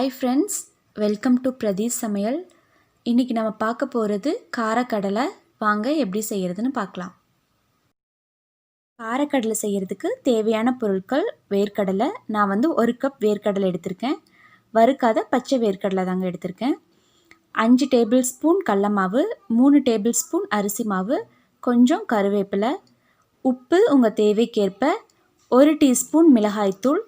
Hi friends, welcome to prathissamayal. இன்றைக்கி நம்ம பார்க்க போகிறது காரக்கடலை. வாங்க எப்படி செய்கிறதுன்னு பார்க்கலாம். காரக்கடலை செய்கிறதுக்கு தேவையான பொருட்கள்: வேர்க்கடலை. நான் 1 கப் வேர்க்கடலை எடுத்திருக்கேன். வறுக்காத பச்சை வேர்க்கடலை தாங்க எடுத்திருக்கேன். 5 டேபிள் ஸ்பூன் கடல மாவு, 3 டேபிள் ஸ்பூன் அரிசி மாவு, கொஞ்சம் கருவேப்பிலை, உப்பு உங்கள் தேவைக்கேற்ப, 1 டீஸ்பூன் மிளகாய்த்தூள்,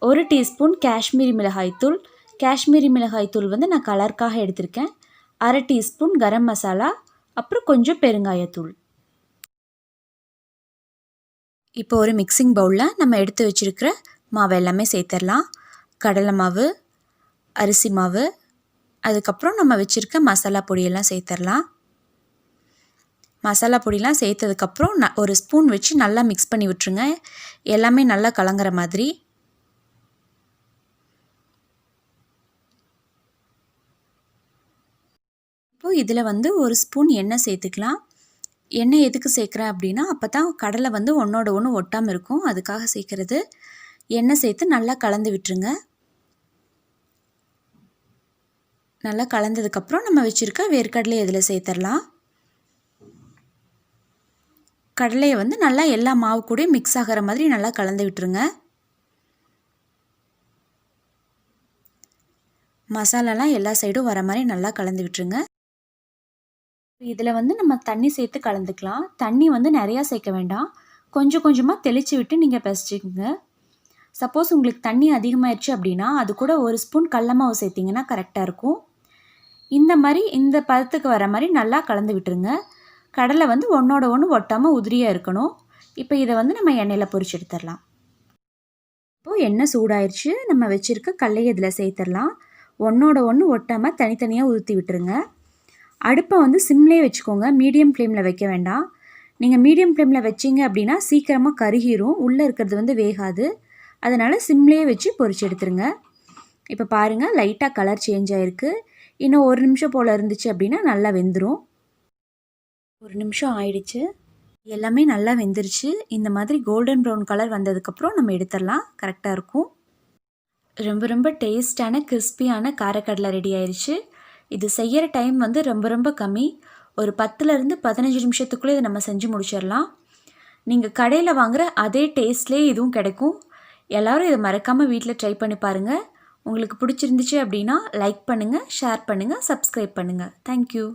1 டீஸ்பூன் காஷ்மீரி மிளகாய்த்தூள். காஷ்மீரி மிளகாய்த்தூள் நான் கலருக்காக எடுத்திருக்கேன். 1/2 டீஸ்பூன் கரம் மசாலா, அப்புறம் கொஞ்சம் பெருங்காயத்தூள். இப்போ ஒரு மிக்சிங் பவுலில் நம்ம எடுத்து வச்சுருக்கிற மாவு எல்லாமே சேர்த்துடலாம். கடலை மாவு, அரிசி மாவு, அதுக்கப்புறம் நம்ம வச்சுருக்க மசாலா பொடியெல்லாம் சேர்த்துடலாம். மசாலா பொடியெலாம் சேர்த்ததுக்கப்புறம் ஒரு ஸ்பூன் வச்சு நல்லா மிக்ஸ் பண்ணி விட்டுருங்க. எல்லாமே நல்லா கலங்குற மாதிரி. இப்போது இதில் ஒரு ஸ்பூன் எண்ணெய் சேர்த்துக்கலாம். எண்ணெய் எதுக்கு சேர்க்குறேன் அப்படின்னா, அப்போ தான் கடலை ஒன்றோட ஒன்று ஒட்டாமல் இருக்கும், அதுக்காக சேர்க்குறது. எண்ணெய் சேர்த்து நல்லா கலந்து விட்டுருங்க. நல்லா கலந்ததுக்கப்புறம் நம்ம வச்சுருக்க வேர்க்கடலையை இதில் சேர்த்துடலாம். கடலையை நல்லா எல்லா மாவு கூடயும் மிக்ஸ் ஆகிற மாதிரி நல்லா கலந்து விட்டுருங்க. மசாலாலாம் எல்லா சைடும் வர மாதிரி நல்லா கலந்து விட்டுருங்க. இதில் நம்ம தண்ணி சேர்த்து கலந்துக்கலாம். தண்ணி நிறையா சேர்க்க வேண்டாம், கொஞ்சம் கொஞ்சமாக தெளித்து விட்டு நீங்கள் பிசைச்சிக்கங்க. சப்போஸ் உங்களுக்கு தண்ணி அதிகமாகிடுச்சு அப்படின்னா அது கூட 1 ஸ்பூன் கடல மாவு சேர்த்திங்கன்னா கரெக்டாக இருக்கும். இந்த மாதிரி இந்த பதத்துக்கு வர மாதிரி நல்லா கலந்து விட்டுருங்க. கடலை ஒன்றோட ஒன்று ஒட்டாமல் உதிரியாக இருக்கணும். இப்போ இதை நம்ம எண்ணெயில் பொரிச்சு எடுத்துடலாம். இப்போது எண்ணெய் சூடாயிடுச்சு. நம்ம வச்சுருக்க கடலையை இதில் சேர்த்துடலாம். ஒன்றோட ஒன்று ஒட்டாமல் தனித்தனியாக ஊற்றி விட்டுருங்க. அடுப்பை சிம்லேயே வச்சுக்கோங்க, மீடியம் ஃப்ளேமில் வைக்க வேண்டாம். நீங்கள் மீடியம் ஃப்ளேமில் வச்சிங்க அப்படின்னா சீக்கிரமாக கருகிரும், உள்ளே இருக்கிறது வேகாது. அதனால் சிம்லேயே வச்சு பொரிச்சு எடுத்துருங்க. இப்போ பாருங்கள், லைட்டாக கலர் சேஞ்ச் ஆகிருக்கு. இன்னும் 1 நிமிஷம் போல் இருந்துச்சு அப்படின்னா நல்லா வெந்துடும். 1 நிமிஷம் ஆயிடுச்சு. எல்லாமே நல்லா வெந்துருச்சு. இந்த மாதிரி கோல்டன் ப்ரௌன் கலர் வந்ததுக்கப்புறம் நம்ம எடுத்துடலாம், கரெக்டாக இருக்கும். ரொம்ப ரொம்ப டேஸ்டான கிறிஸ்பியான காரக்கடலை ரெடி ஆயிடுச்சு. இது செய்கிற டைம் ரொம்ப ரொம்ப கம்மி. ஒரு 10லேருந்து 15 நிமிஷத்துக்குள்ளே இதை நம்ம செஞ்சு முடிச்சிடலாம். நீங்கள் கடையில் வாங்குகிற அதே டேஸ்ட்லேயே இதுவும் கிடைக்கும். எல்லோரும் இதை மறக்காமல் வீட்டில் ட்ரை பண்ணி பாருங்கள். உங்களுக்கு பிடிச்சிருந்துச்சு அப்படின்னா லைக் பண்ணுங்கள், ஷேர் பண்ணுங்கள், சப்ஸ்கிரைப் பண்ணுங்கள். தேங்க்யூ.